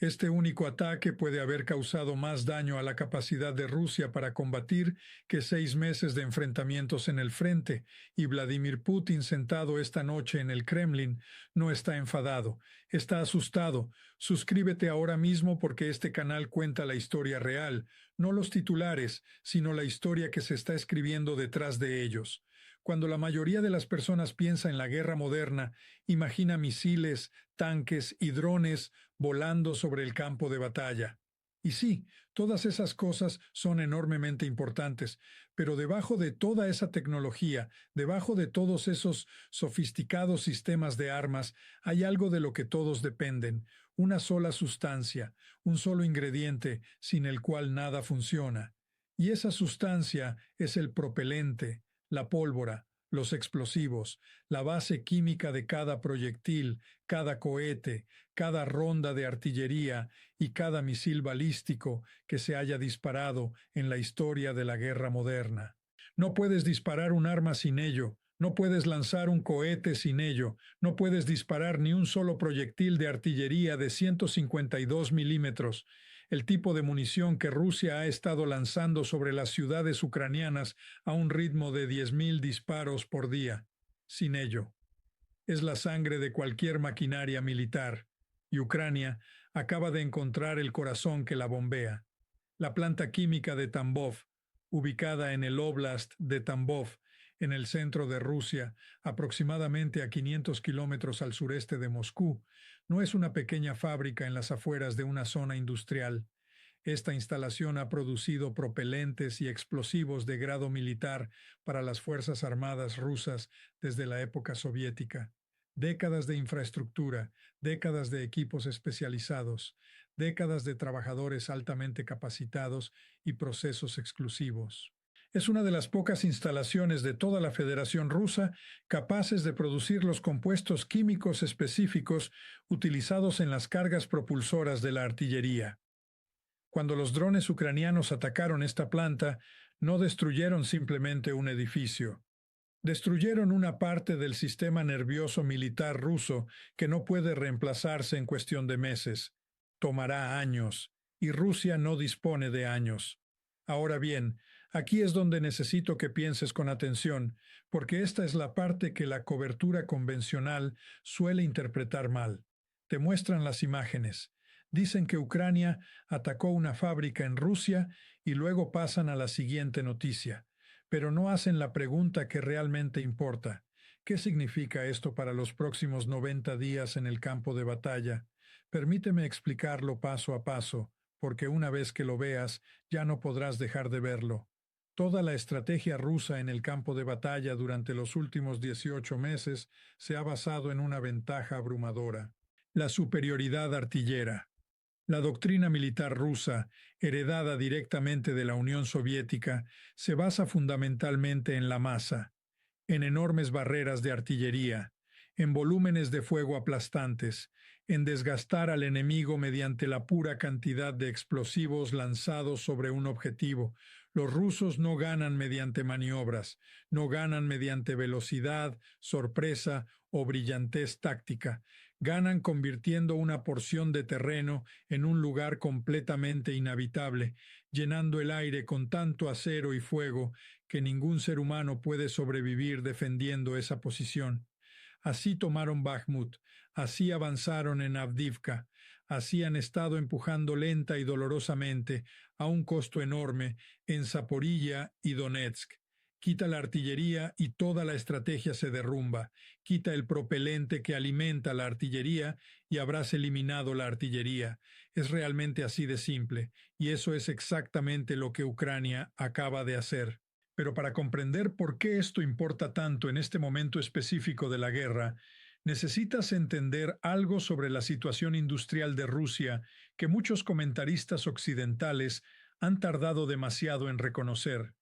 Este único ataque puede haber causado más daño a la capacidad de Rusia para combatir que 6 meses de enfrentamientos en el frente, y Vladimir Putin, sentado esta noche en el Kremlin, no está enfadado, está asustado. Suscríbete ahora mismo porque este canal cuenta la historia real, no los titulares, sino la historia que se está escribiendo detrás de ellos. Cuando la mayoría de las personas piensa en la guerra moderna, imagina misiles, tanques y drones volando sobre el campo de batalla. Y sí, todas esas cosas son enormemente importantes, pero debajo de toda esa tecnología, debajo de todos esos sofisticados sistemas de armas, hay algo de lo que todos dependen, una sola sustancia, un solo ingrediente sin el cual nada funciona. Y esa sustancia es el propelente, la pólvora, los explosivos, la base química de cada proyectil, cada cohete, cada ronda de artillería y cada misil balístico que se haya disparado en la historia de la guerra moderna. No puedes disparar un arma sin ello, no puedes lanzar un cohete sin ello, no puedes disparar ni un solo proyectil de artillería de 152 milímetros, el tipo de munición que Rusia ha estado lanzando sobre las ciudades ucranianas a un ritmo de 10.000 disparos por día. Sin ello, es la sangre de cualquier maquinaria militar, y Ucrania acaba de encontrar el corazón que la bombea. La planta química de Tambov, ubicada en el Oblast de Tambov, en el centro de Rusia, aproximadamente a 500 kilómetros al sureste de Moscú, no es una pequeña fábrica en las afueras de una zona industrial. Esta instalación ha producido propelentes y explosivos de grado militar para las Fuerzas Armadas rusas desde la época soviética. Décadas de infraestructura, décadas de equipos especializados, décadas de trabajadores altamente capacitados y procesos exclusivos. Es una de las pocas instalaciones de toda la Federación Rusa capaces de producir los compuestos químicos específicos utilizados en las cargas propulsoras de la artillería. Cuando los drones ucranianos atacaron esta planta, no destruyeron simplemente un edificio. Destruyeron una parte del sistema nervioso militar ruso que no puede reemplazarse en cuestión de meses. Tomará años, y Rusia no dispone de años. Ahora bien, aquí es donde necesito que pienses con atención, porque esta es la parte que la cobertura convencional suele interpretar mal. Te muestran las imágenes. Dicen que Ucrania atacó una fábrica en Rusia y luego pasan a la siguiente noticia, pero no hacen la pregunta que realmente importa. ¿Qué significa esto para los próximos 90 días en el campo de batalla? Permíteme explicarlo paso a paso, porque una vez que lo veas, ya no podrás dejar de verlo. Toda la estrategia rusa en el campo de batalla durante los últimos 18 meses se ha basado en una ventaja abrumadora: la superioridad artillera. La doctrina militar rusa, heredada directamente de la Unión Soviética, se basa fundamentalmente en la masa, en enormes barreras de artillería, en volúmenes de fuego aplastantes, en desgastar al enemigo mediante la pura cantidad de explosivos lanzados sobre un objetivo. Los rusos no ganan mediante maniobras, no ganan mediante velocidad, sorpresa o brillantez táctica. Ganan convirtiendo una porción de terreno en un lugar completamente inhabitable, llenando el aire con tanto acero y fuego que ningún ser humano puede sobrevivir defendiendo esa posición. Así tomaron Bakhmut, así avanzaron en Avdivka, así han estado empujando lenta y dolorosamente, a un costo enorme, en Zaporilla y Donetsk. Quita la artillería y toda la estrategia se derrumba. Quita el propelente que alimenta la artillería y habrás eliminado la artillería. Es realmente así de simple, y eso es exactamente lo que Ucrania acaba de hacer. Pero para comprender por qué esto importa tanto en este momento específico de la guerra, necesitas entender algo sobre la situación industrial de Rusia que muchos comentaristas occidentales han tardado demasiado en reconocer.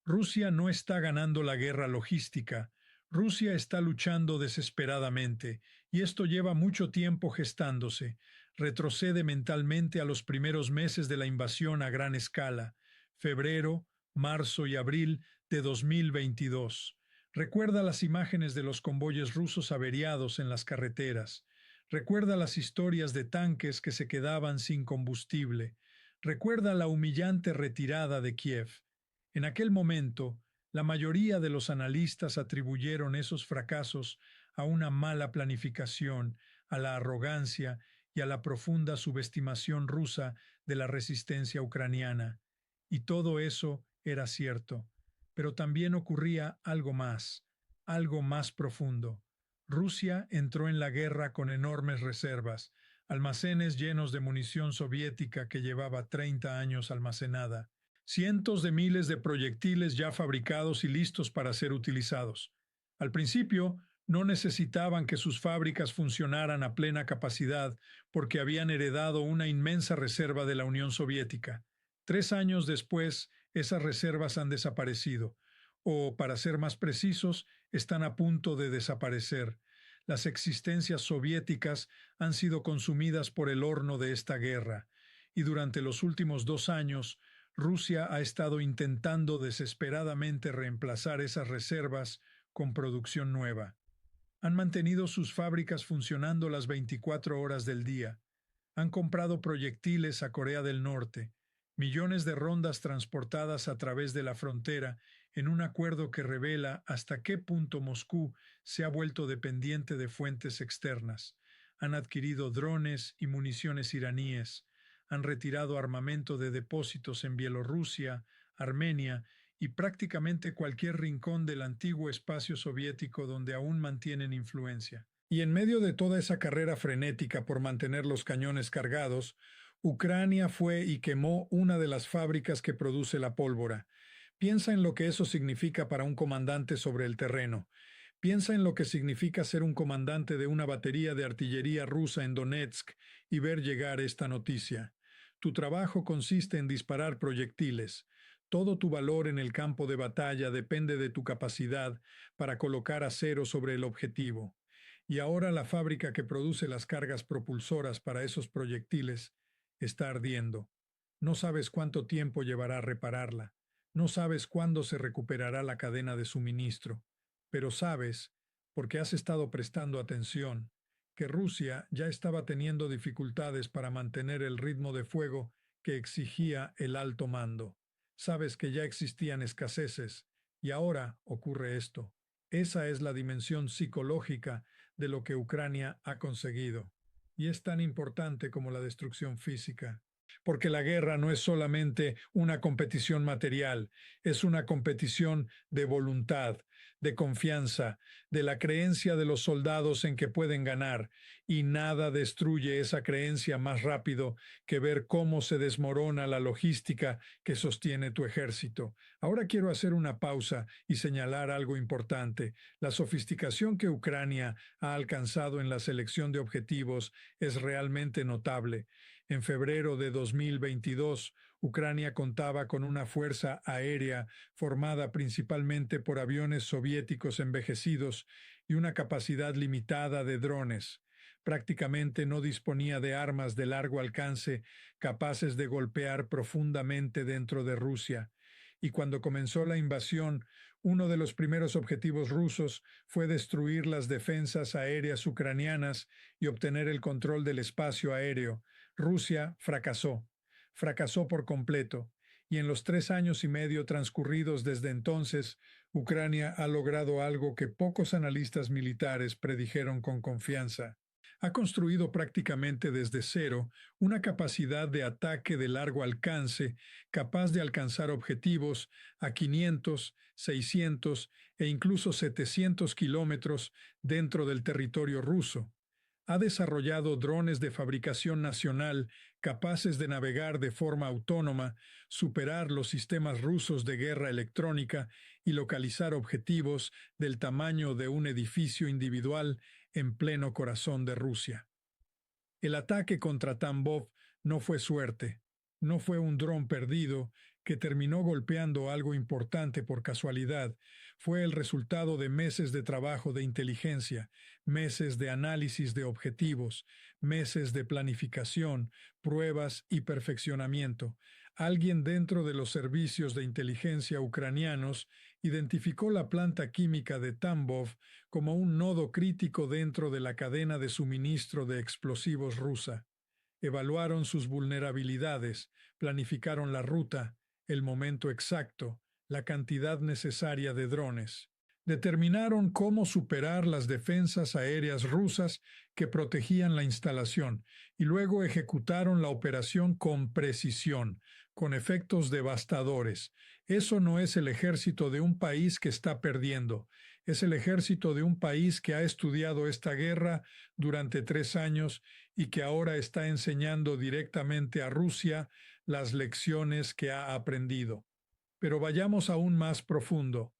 Rusia no está ganando la guerra logística. Rusia está luchando desesperadamente, y esto lleva mucho tiempo gestándose. Retrocede mentalmente a los primeros meses de la invasión a gran escala, febrero, marzo y abril de 2022. Recuerda las imágenes de los convoyes rusos averiados en las carreteras. Recuerda las historias de tanques que se quedaban sin combustible. Recuerda la humillante retirada de Kiev. En aquel momento, la mayoría de los analistas atribuyeron esos fracasos a una mala planificación, a la arrogancia y a la profunda subestimación rusa de la resistencia ucraniana. Y todo eso era cierto. Pero también ocurría algo más profundo. Rusia entró en la guerra con enormes reservas, almacenes llenos de munición soviética que llevaba 30 años almacenada, cientos de miles de proyectiles ya fabricados y listos para ser utilizados. Al principio, no necesitaban que sus fábricas funcionaran a plena capacidad porque habían heredado una inmensa reserva de la Unión Soviética. 3 años después, esas reservas han desaparecido, o, para ser más precisos, están a punto de desaparecer. Las existencias soviéticas han sido consumidas por el horno de esta guerra, y durante los últimos 2 años, Rusia ha estado intentando desesperadamente reemplazar esas reservas con producción nueva. Han mantenido sus fábricas funcionando las 24 horas del día. Han comprado proyectiles a Corea del Norte, millones de rondas transportadas a través de la frontera en un acuerdo que revela hasta qué punto Moscú se ha vuelto dependiente de fuentes externas. Han adquirido drones y municiones iraníes, han retirado armamento de depósitos en Bielorrusia, Armenia y prácticamente cualquier rincón del antiguo espacio soviético donde aún mantienen influencia. Y en medio de toda esa carrera frenética por mantener los cañones cargados, Ucrania fue y quemó una de las fábricas que produce la pólvora. Piensa en lo que eso significa para un comandante sobre el terreno. Piensa en lo que significa ser un comandante de una batería de artillería rusa en Donetsk y ver llegar esta noticia. Tu trabajo consiste en disparar proyectiles. Todo tu valor en el campo de batalla depende de tu capacidad para colocar acero sobre el objetivo. Y ahora la fábrica que produce las cargas propulsoras para esos proyectiles está ardiendo. No sabes cuánto tiempo llevará a repararla. No sabes cuándo se recuperará la cadena de suministro. Pero sabes, porque has estado prestando atención, que Rusia ya estaba teniendo dificultades para mantener el ritmo de fuego que exigía el alto mando. Sabes que ya existían escaseces, y ahora ocurre esto. Esa es la dimensión psicológica de lo que Ucrania ha conseguido. Y es tan importante como la destrucción física. Porque la guerra no es solamente una competición material, es una competición de voluntad, de confianza, de la creencia de los soldados en que pueden ganar, y nada destruye esa creencia más rápido que ver cómo se desmorona la logística que sostiene tu ejército. Ahora quiero hacer una pausa y señalar algo importante. La sofisticación que Ucrania ha alcanzado en la selección de objetivos es realmente notable. En febrero de 2022, Ucrania contaba con una fuerza aérea formada principalmente por aviones soviéticos envejecidos y una capacidad limitada de drones. Prácticamente no disponía de armas de largo alcance capaces de golpear profundamente dentro de Rusia. Y cuando comenzó la invasión, uno de los primeros objetivos rusos fue destruir las defensas aéreas ucranianas y obtener el control del espacio aéreo. Rusia fracasó por completo, y en los 3 años y medio transcurridos desde entonces, Ucrania ha logrado algo que pocos analistas militares predijeron con confianza. Ha construido prácticamente desde cero una capacidad de ataque de largo alcance capaz de alcanzar objetivos a 500, 600 e incluso 700 kilómetros dentro del territorio ruso. Ha desarrollado drones de fabricación nacional capaces de navegar de forma autónoma, superar los sistemas rusos de guerra electrónica y localizar objetivos del tamaño de un edificio individual en pleno corazón de Rusia. El ataque contra Tambov no fue suerte, no fue un dron perdido que terminó golpeando algo importante por casualidad, fue el resultado de meses de trabajo de inteligencia, meses de análisis de objetivos, meses de planificación, pruebas y perfeccionamiento. Alguien dentro de los servicios de inteligencia ucranianos Identificó la planta química de Tambov como un nodo crítico dentro de la cadena de suministro de explosivos rusa. Evaluaron sus vulnerabilidades, planificaron la ruta, el momento exacto, la cantidad necesaria de drones. Determinaron cómo superar las defensas aéreas rusas que protegían la instalación y luego ejecutaron la operación con precisión, con efectos devastadores. Eso no es el ejército de un país que está perdiendo, es el ejército de un país que ha estudiado esta guerra durante 3 años y que ahora está enseñando directamente a Rusia las lecciones que ha aprendido. Pero vayamos aún más profundo,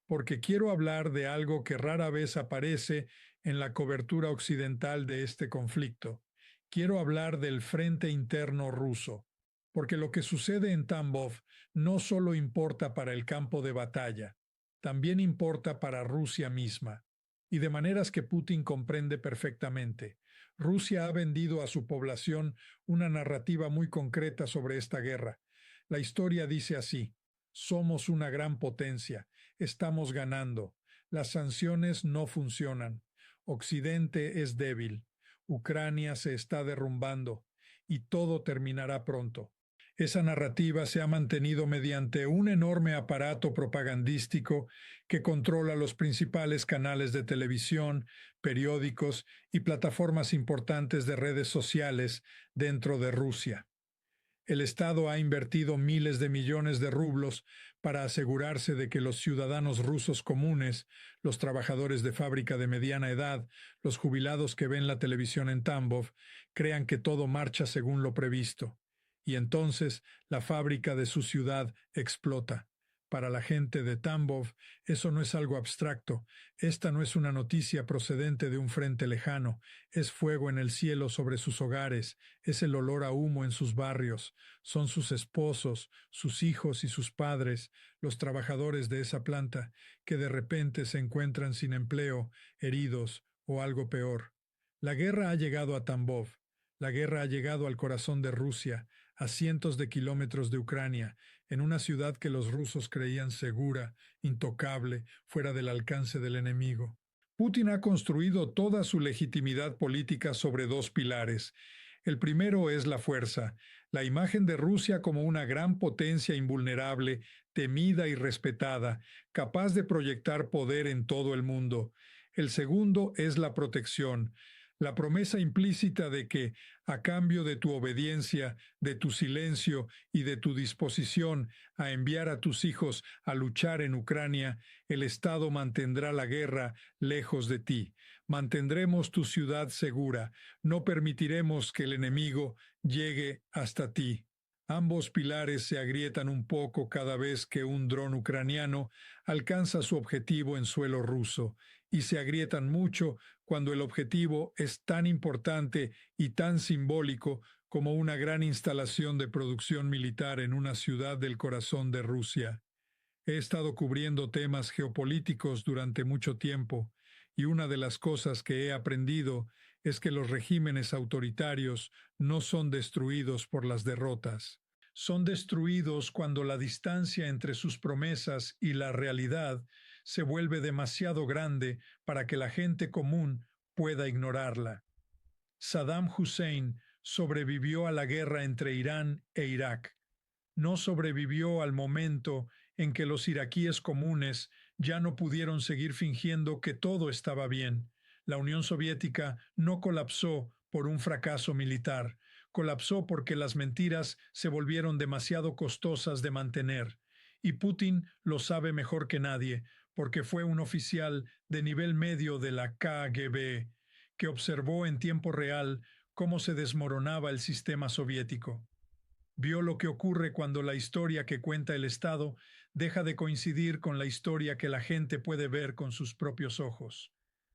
porque quiero hablar de algo que rara vez aparece en la cobertura occidental de este conflicto. Quiero hablar del frente interno ruso, porque lo que sucede en Tambov no solo importa para el campo de batalla, también importa para Rusia misma, y de maneras que Putin comprende perfectamente. Rusia ha vendido a su población una narrativa muy concreta sobre esta guerra. La historia dice así: somos una gran potencia, estamos ganando, las sanciones no funcionan, Occidente es débil, Ucrania se está derrumbando y todo terminará pronto. Esa narrativa se ha mantenido mediante un enorme aparato propagandístico que controla los principales canales de televisión, periódicos y plataformas importantes de redes sociales dentro de Rusia. El Estado ha invertido miles de millones de rublos para asegurarse de que los ciudadanos rusos comunes, los trabajadores de fábrica de mediana edad, los jubilados que ven la televisión en Tambov, crean que todo marcha según lo previsto. Y entonces la fábrica de su ciudad explota. Para la gente de Tambov, eso no es algo abstracto. Esta no es una noticia procedente de un frente lejano. Es fuego en el cielo sobre sus hogares. Es el olor a humo en sus barrios. Son sus esposos, sus hijos y sus padres, los trabajadores de esa planta, que de repente se encuentran sin empleo, heridos o algo peor. La guerra ha llegado a Tambov. La guerra ha llegado al corazón de Rusia, a cientos de kilómetros de Ucrania, en una ciudad que los rusos creían segura, intocable, fuera del alcance del enemigo. Putin ha construido toda su legitimidad política sobre dos pilares. El primero es la fuerza, la imagen de Rusia como una gran potencia invulnerable, temida y respetada, capaz de proyectar poder en todo el mundo. El segundo es la protección, la promesa implícita de que, a cambio de tu obediencia, de tu silencio y de tu disposición a enviar a tus hijos a luchar en Ucrania, el Estado mantendrá la guerra lejos de ti. Mantendremos tu ciudad segura. No permitiremos que el enemigo llegue hasta ti. Ambos pilares se agrietan un poco cada vez que un dron ucraniano alcanza su objetivo en suelo ruso, y se agrietan mucho cuando el objetivo es tan importante y tan simbólico como una gran instalación de producción militar en una ciudad del corazón de Rusia. He estado cubriendo temas geopolíticos durante mucho tiempo, y una de las cosas que he aprendido es que los regímenes autoritarios no son destruidos por las derrotas. Son destruidos cuando la distancia entre sus promesas y la realidad se vuelve demasiado grande para que la gente común pueda ignorarla. Saddam Hussein sobrevivió a la guerra entre Irán e Irak. No sobrevivió al momento en que los iraquíes comunes ya no pudieron seguir fingiendo que todo estaba bien. La Unión Soviética no colapsó por un fracaso militar, colapsó porque las mentiras se volvieron demasiado costosas de mantener. Y Putin lo sabe mejor que nadie, porque fue un oficial de nivel medio de la KGB, que observó en tiempo real cómo se desmoronaba el sistema soviético. Vio lo que ocurre cuando la historia que cuenta el Estado deja de coincidir con la historia que la gente puede ver con sus propios ojos.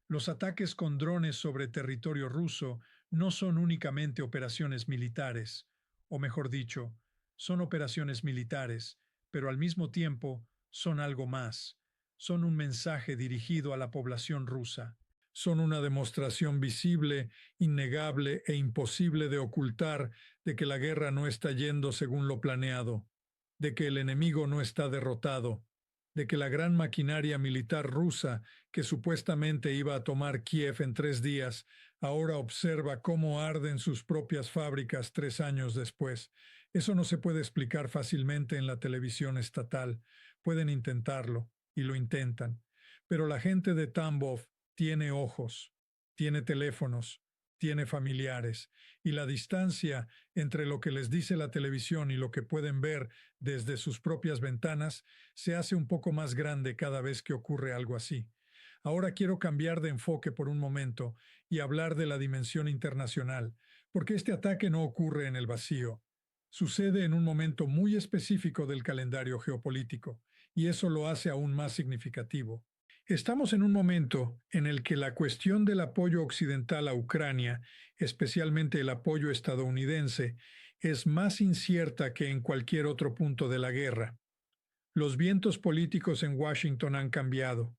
Los ataques con drones sobre territorio ruso no son únicamente operaciones militares, o mejor dicho, son operaciones militares, pero al mismo tiempo son algo más. Son un mensaje dirigido a la población rusa. Son una demostración visible, innegable e imposible de ocultar de que la guerra no está yendo según lo planeado, de que el enemigo no está derrotado, de que la gran maquinaria militar rusa, que supuestamente iba a tomar Kiev en 3 días, ahora observa cómo arden sus propias fábricas 3 años después. Eso no se puede explicar fácilmente en la televisión estatal. Pueden intentarlo, y lo intentan. Pero la gente de Tambov tiene ojos, tiene teléfonos, tiene familiares, y la distancia entre lo que les dice la televisión y lo que pueden ver desde sus propias ventanas se hace un poco más grande cada vez que ocurre algo así. Ahora quiero cambiar de enfoque por un momento y hablar de la dimensión internacional, porque este ataque no ocurre en el vacío. Sucede en un momento muy específico del calendario geopolítico, y eso lo hace aún más significativo. Estamos en un momento en el que la cuestión del apoyo occidental a Ucrania, especialmente el apoyo estadounidense, es más incierta que en cualquier otro punto de la guerra. Los vientos políticos en Washington han cambiado.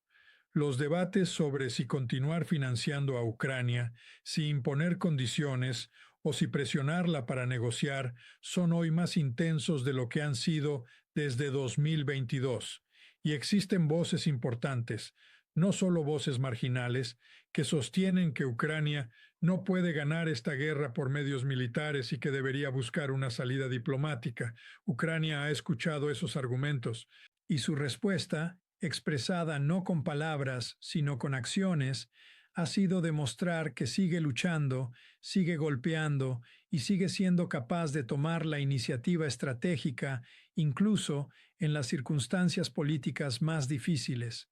Los debates sobre si continuar financiando a Ucrania, si imponer condiciones o si presionarla para negociar son hoy más intensos de lo que han sido desde 2022. Y existen voces importantes, no solo voces marginales, que sostienen que Ucrania no puede ganar esta guerra por medios militares y que debería buscar una salida diplomática. Ucrania ha escuchado esos argumentos y su respuesta, expresada no con palabras, sino con acciones, ha sido demostrar que sigue luchando, sigue golpeando y sigue siendo capaz de tomar la iniciativa estratégica, incluso en las circunstancias políticas más difíciles.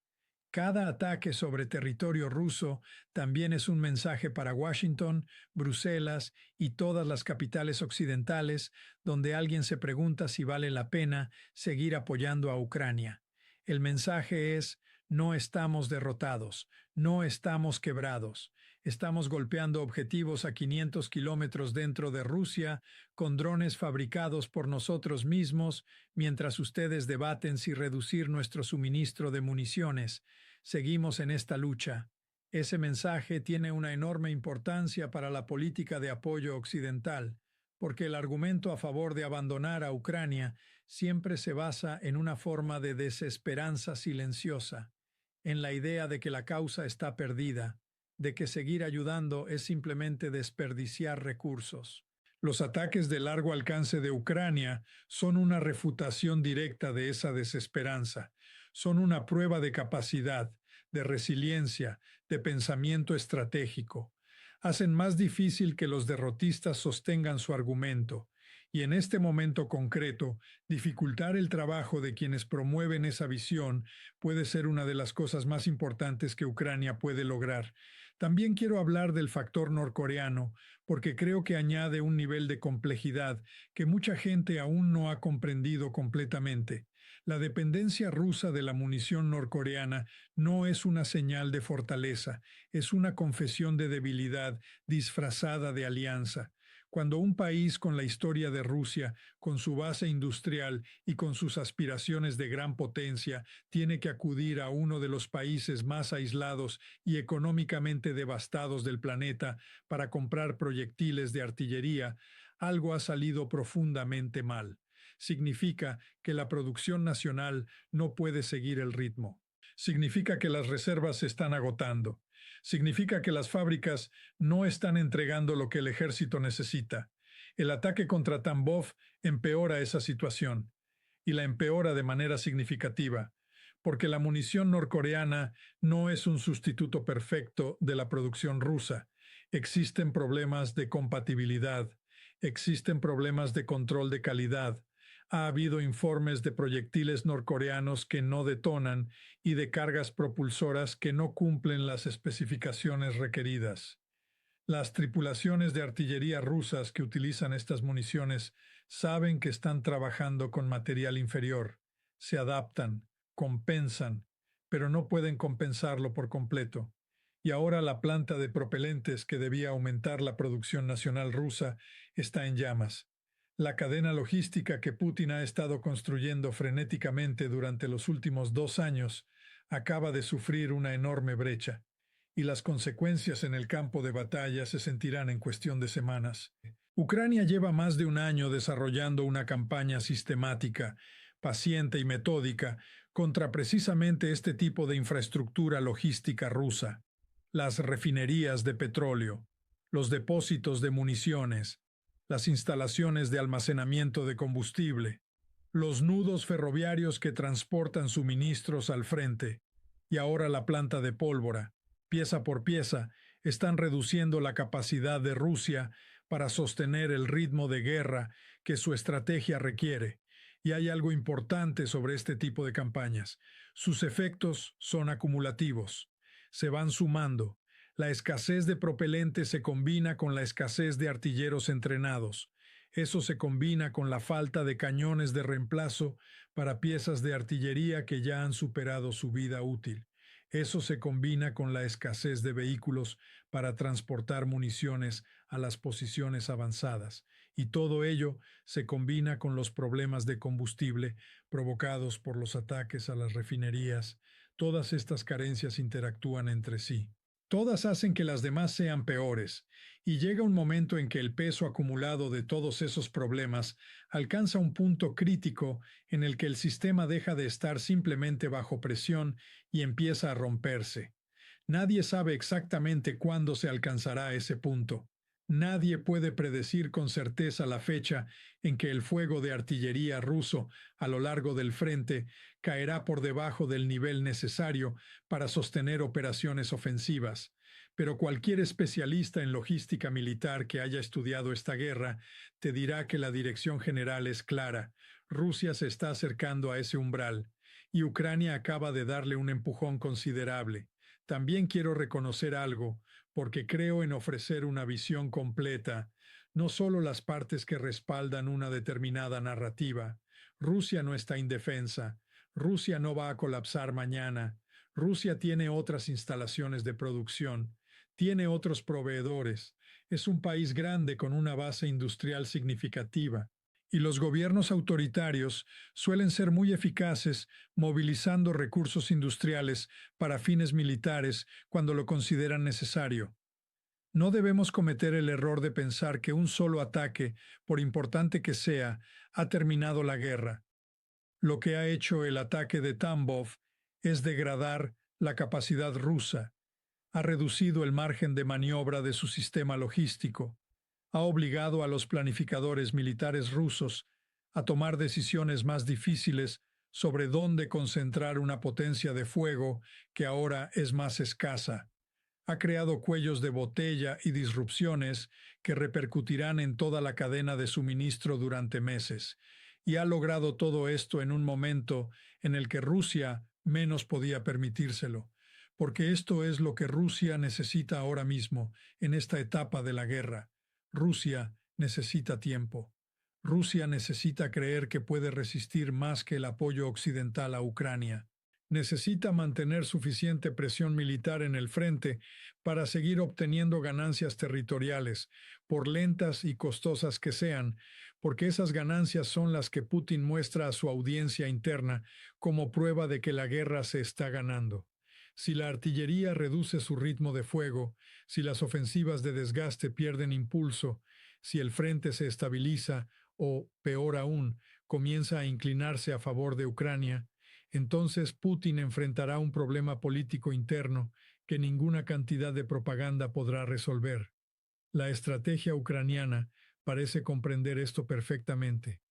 Cada ataque sobre territorio ruso también es un mensaje para Washington, Bruselas y todas las capitales occidentales, donde alguien se pregunta si vale la pena seguir apoyando a Ucrania. El mensaje es: no estamos derrotados, no estamos quebrados. Estamos golpeando objetivos a 500 kilómetros dentro de Rusia con drones fabricados por nosotros mismos, mientras ustedes debaten si reducir nuestro suministro de municiones. Seguimos en esta lucha. Ese mensaje tiene una enorme importancia para la política de apoyo occidental, porque el argumento a favor de abandonar a Ucrania siempre se basa en una forma de desesperanza silenciosa, en la idea de que la causa está perdida, de que seguir ayudando es simplemente desperdiciar recursos. Los ataques de largo alcance de Ucrania son una refutación directa de esa desesperanza. Son una prueba de capacidad, de resiliencia, de pensamiento estratégico. Hacen más difícil que los derrotistas sostengan su argumento, y en este momento concreto, dificultar el trabajo de quienes promueven esa visión puede ser una de las cosas más importantes que Ucrania puede lograr. También quiero hablar del factor norcoreano, porque creo que añade un nivel de complejidad que mucha gente aún no ha comprendido completamente. La dependencia rusa de la munición norcoreana no es una señal de fortaleza, es una confesión de debilidad disfrazada de alianza. Cuando un país con la historia de Rusia, con su base industrial y con sus aspiraciones de gran potencia, tiene que acudir a uno de los países más aislados y económicamente devastados del planeta para comprar proyectiles de artillería, algo ha salido profundamente mal. Significa que la producción nacional no puede seguir el ritmo. Significa que las reservas se están agotando. Significa que las fábricas no están entregando lo que el ejército necesita. El ataque contra Tambov empeora esa situación, y la empeora de manera significativa, porque la munición norcoreana no es un sustituto perfecto de la producción rusa. Existen problemas de compatibilidad, existen problemas de control de calidad. Ha habido informes de proyectiles norcoreanos que no detonan y de cargas propulsoras que no cumplen las especificaciones requeridas. Las tripulaciones de artillería rusas que utilizan estas municiones saben que están trabajando con material inferior, se adaptan, compensan, pero no pueden compensarlo por completo. Y ahora la planta de propelentes que debía aumentar la producción nacional rusa está en llamas. La cadena logística que Putin ha estado construyendo frenéticamente durante los últimos 2 años acaba de sufrir una enorme brecha, y las consecuencias en el campo de batalla se sentirán en cuestión de semanas. Ucrania lleva más de un año desarrollando una campaña sistemática, paciente y metódica contra precisamente este tipo de infraestructura logística rusa: las refinerías de petróleo, los depósitos de municiones, las instalaciones de almacenamiento de combustible, los nudos ferroviarios que transportan suministros al frente, y ahora la planta de pólvora. Pieza por pieza, están reduciendo la capacidad de Rusia para sostener el ritmo de guerra que su estrategia requiere. Y hay algo importante sobre este tipo de campañas: sus efectos son acumulativos, se van sumando. La escasez de propelente se combina con la escasez de artilleros entrenados. Eso se combina con la falta de cañones de reemplazo para piezas de artillería que ya han superado su vida útil. Eso se combina con la escasez de vehículos para transportar municiones a las posiciones avanzadas. Y todo ello se combina con los problemas de combustible provocados por los ataques a las refinerías. Todas estas carencias interactúan entre sí. Todas hacen que las demás sean peores, y llega un momento en que el peso acumulado de todos esos problemas alcanza un punto crítico en el que el sistema deja de estar simplemente bajo presión y empieza a romperse. Nadie sabe exactamente cuándo se alcanzará ese punto. Nadie puede predecir con certeza la fecha en que el fuego de artillería ruso a lo largo del frente caerá por debajo del nivel necesario para sostener operaciones ofensivas. Pero cualquier especialista en logística militar que haya estudiado esta guerra te dirá que la dirección general es clara. Rusia se está acercando a ese umbral, y Ucrania acaba de darle un empujón considerable. También quiero reconocer algo, porque creo en ofrecer una visión completa, no solo las partes que respaldan una determinada narrativa. Rusia no está indefensa. Rusia no va a colapsar mañana. Rusia tiene otras instalaciones de producción, tiene otros proveedores. Es un país grande con una base industrial significativa. Y los gobiernos autoritarios suelen ser muy eficaces movilizando recursos industriales para fines militares cuando lo consideran necesario. No debemos cometer el error de pensar que un solo ataque, por importante que sea, ha terminado la guerra. Lo que ha hecho el ataque de Tambov es degradar la capacidad rusa, ha reducido el margen de maniobra de su sistema logístico, ha obligado a los planificadores militares rusos a tomar decisiones más difíciles sobre dónde concentrar una potencia de fuego que ahora es más escasa. Ha creado cuellos de botella y disrupciones que repercutirán en toda la cadena de suministro durante meses, y ha logrado todo esto en un momento en el que Rusia menos podía permitírselo, porque esto es lo que Rusia necesita ahora mismo, en esta etapa de la guerra. Rusia necesita tiempo. Rusia necesita creer que puede resistir más que el apoyo occidental a Ucrania. Necesita mantener suficiente presión militar en el frente para seguir obteniendo ganancias territoriales, por lentas y costosas que sean, porque esas ganancias son las que Putin muestra a su audiencia interna como prueba de que la guerra se está ganando. Si la artillería reduce su ritmo de fuego, si las ofensivas de desgaste pierden impulso, si el frente se estabiliza o, peor aún, comienza a inclinarse a favor de Ucrania, entonces Putin enfrentará un problema político interno que ninguna cantidad de propaganda podrá resolver. La estrategia ucraniana parece comprender esto perfectamente.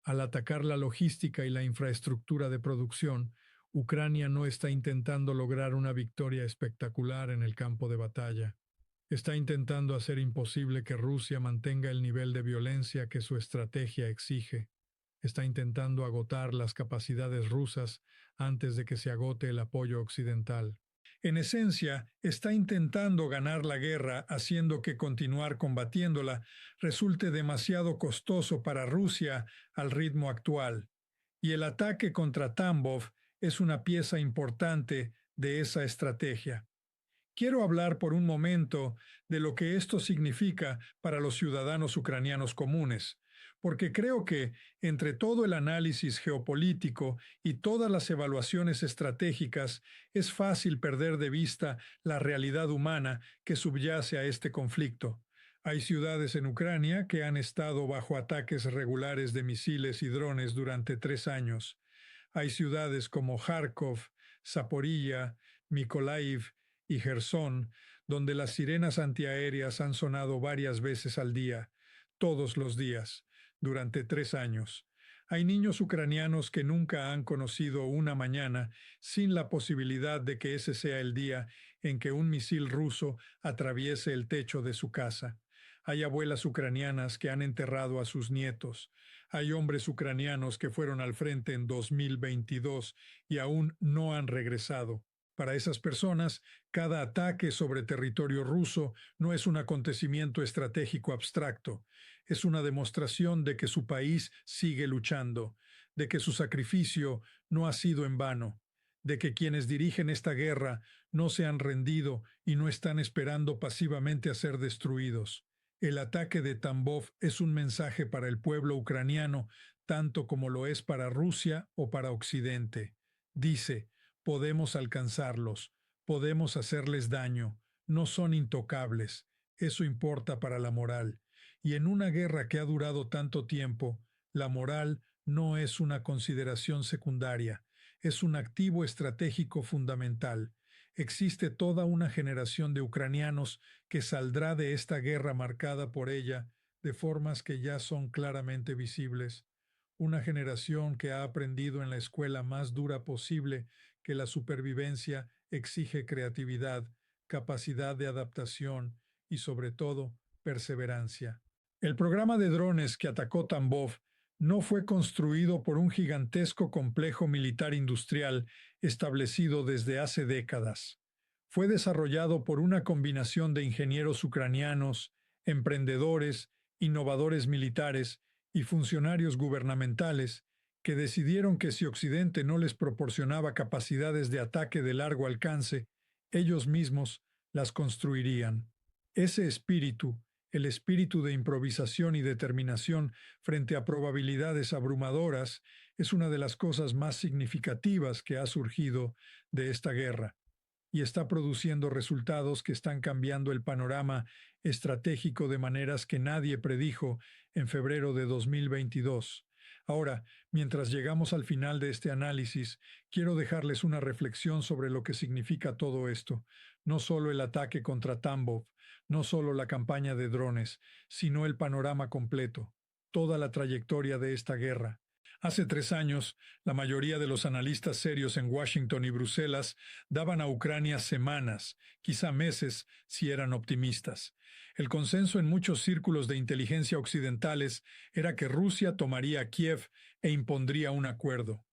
Al atacar la logística y la infraestructura de producción, Ucrania no está intentando lograr una victoria espectacular en el campo de batalla. Está intentando hacer imposible que Rusia mantenga el nivel de violencia que su estrategia exige. Está intentando agotar las capacidades rusas antes de que se agote el apoyo occidental. En esencia, está intentando ganar la guerra haciendo que continuar combatiéndola resulte demasiado costoso para Rusia al ritmo actual. Y el ataque contra Tambov es una pieza importante de esa estrategia. Quiero hablar por un momento de lo que esto significa para los ciudadanos ucranianos comunes, porque creo que, entre todo el análisis geopolítico y todas las evaluaciones estratégicas, es fácil perder de vista la realidad humana que subyace a este conflicto. Hay ciudades en Ucrania que han estado bajo ataques regulares de misiles y drones durante 3 años. Hay ciudades como Kharkov, Zaporilla, Mykolaiv y Jersón, donde las sirenas antiaéreas han sonado varias veces al día, todos los días, durante 3 años. Hay niños ucranianos que nunca han conocido una mañana sin la posibilidad de que ese sea el día en que un misil ruso atraviese el techo de su casa. Hay abuelas ucranianas que han enterrado a sus nietos. Hay hombres ucranianos que fueron al frente en 2022 y aún no han regresado. Para esas personas, cada ataque sobre territorio ruso no es un acontecimiento estratégico abstracto, es una demostración de que su país sigue luchando, de que su sacrificio no ha sido en vano, de que quienes dirigen esta guerra no se han rendido y no están esperando pasivamente a ser destruidos. El ataque de Tambov es un mensaje para el pueblo ucraniano, tanto como lo es para Rusia o para Occidente. Dice: podemos alcanzarlos, podemos hacerles daño, no son intocables. Eso importa para la moral. Y en una guerra que ha durado tanto tiempo, la moral no es una consideración secundaria, es un activo estratégico fundamental. Existe toda una generación de ucranianos que saldrá de esta guerra marcada por ella de formas que ya son claramente visibles. Una generación que ha aprendido en la escuela más dura posible que la supervivencia exige creatividad, capacidad de adaptación y, sobre todo, perseverancia. El programa de drones que atacó Tambov no fue construido por un gigantesco complejo militar industrial establecido desde hace décadas. Fue desarrollado por una combinación de ingenieros ucranianos, emprendedores, innovadores militares y funcionarios gubernamentales que decidieron que si Occidente no les proporcionaba capacidades de ataque de largo alcance, ellos mismos las construirían. Ese espíritu, el espíritu de improvisación y determinación frente a probabilidades abrumadoras, es una de las cosas más significativas que ha surgido de esta guerra y está produciendo resultados que están cambiando el panorama estratégico de maneras que nadie predijo en febrero de 2022. Ahora, mientras llegamos al final de este análisis, quiero dejarles una reflexión sobre lo que significa todo esto, no solo el ataque contra Tambov, no solo la campaña de drones, sino el panorama completo, toda la trayectoria de esta guerra. Hace 3 años, la mayoría de los analistas serios en Washington y Bruselas daban a Ucrania semanas, quizá meses, si eran optimistas. El consenso en muchos círculos de inteligencia occidentales era que Rusia tomaría Kiev e impondría un acuerdo,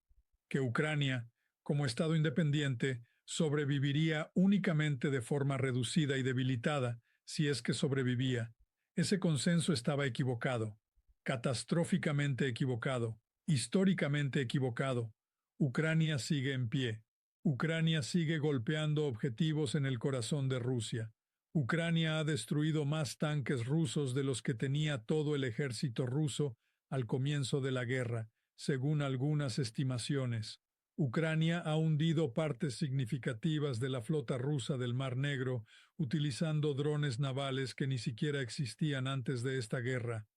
que Ucrania, como Estado independiente, sobreviviría únicamente de forma reducida y debilitada, si es que sobrevivía. Ese consenso estaba equivocado, catastróficamente equivocado, históricamente equivocado. Ucrania sigue en pie. Ucrania sigue golpeando objetivos en el corazón de Rusia. Ucrania ha destruido más tanques rusos de los que tenía todo el ejército ruso al comienzo de la guerra, según algunas estimaciones. Ucrania ha hundido partes significativas de la flota rusa del Mar Negro utilizando drones navales que ni siquiera existían antes de esta guerra.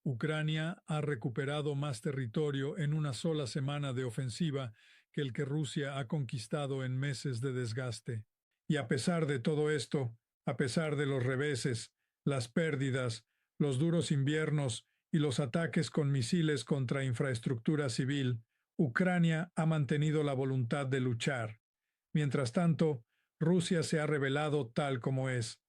Ucrania ha recuperado más territorio en una sola semana de ofensiva que el que Rusia ha conquistado en meses de desgaste. Y a pesar de todo esto, a pesar de los reveses, las pérdidas, los duros inviernos y los ataques con misiles contra infraestructura civil, Ucrania ha mantenido la voluntad de luchar. Mientras tanto, Rusia se ha revelado tal como es.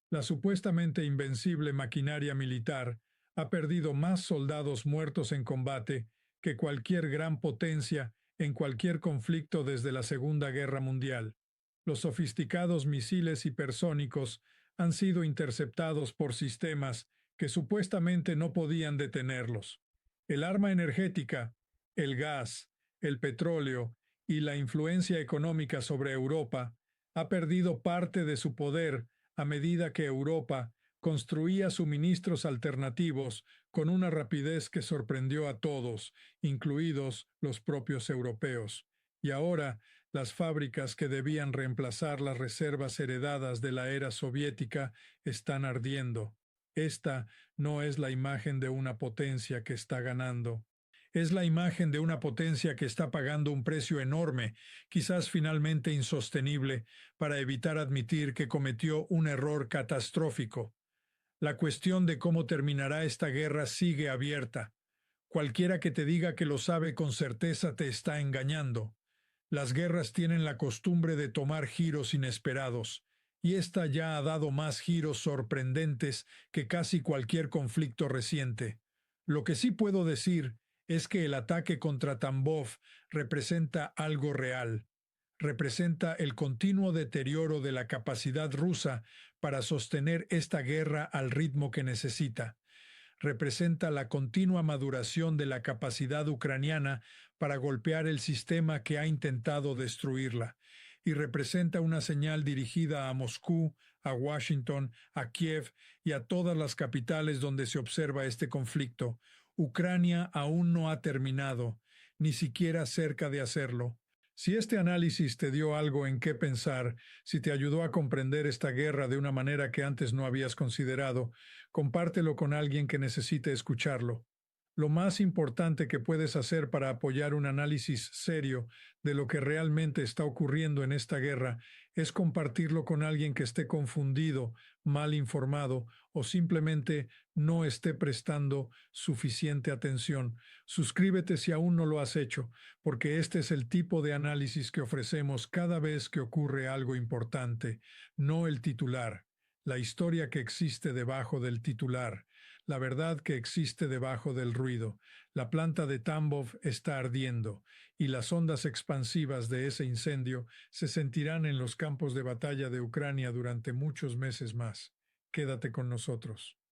La supuestamente invencible maquinaria militar ha perdido más soldados muertos en combate que cualquier gran potencia en cualquier conflicto desde la Segunda Guerra Mundial. Los sofisticados misiles hipersónicos han sido interceptados por sistemas que supuestamente no podían detenerlos. El arma energética, el gas, el petróleo y la influencia económica sobre Europa ha perdido parte de su poder a medida que Europa construía suministros alternativos con una rapidez que sorprendió a todos, incluidos los propios europeos. Y ahora, las fábricas que debían reemplazar las reservas heredadas de la era soviética están ardiendo. Esta no es la imagen de una potencia que está ganando. Es la imagen de una potencia que está pagando un precio enorme, quizás finalmente insostenible, para evitar admitir que cometió un error catastrófico. La cuestión de cómo terminará esta guerra sigue abierta. Cualquiera que te diga que lo sabe con certeza te está engañando. Las guerras tienen la costumbre de tomar giros inesperados, y esta ya ha dado más giros sorprendentes que casi cualquier conflicto reciente. Lo que sí puedo decir es que el ataque contra Tambov representa algo real. Representa el continuo deterioro de la capacidad rusa para sostener esta guerra al ritmo que necesita. Representa la continua maduración de la capacidad ucraniana para golpear el sistema que ha intentado destruirla, y representa una señal dirigida a Moscú, a Washington, a Kiev y a todas las capitales donde se observa este conflicto. Ucrania aún no ha terminado, ni siquiera cerca de hacerlo. Si este análisis te dio algo en qué pensar, si te ayudó a comprender esta guerra de una manera que antes no habías considerado, compártelo con alguien que necesite escucharlo. Lo más importante que puedes hacer para apoyar un análisis serio de lo que realmente está ocurriendo en esta guerra es compartirlo con alguien que esté confundido, mal informado o simplemente no esté prestando suficiente atención. Suscríbete si aún no lo has hecho, porque este es el tipo de análisis que ofrecemos cada vez que ocurre algo importante, no el titular, la historia que existe debajo del titular, la verdad que existe debajo del ruido. La planta de Tambov está ardiendo, y las ondas expansivas de ese incendio se sentirán en los campos de batalla de Ucrania durante muchos meses más. Quédate con nosotros.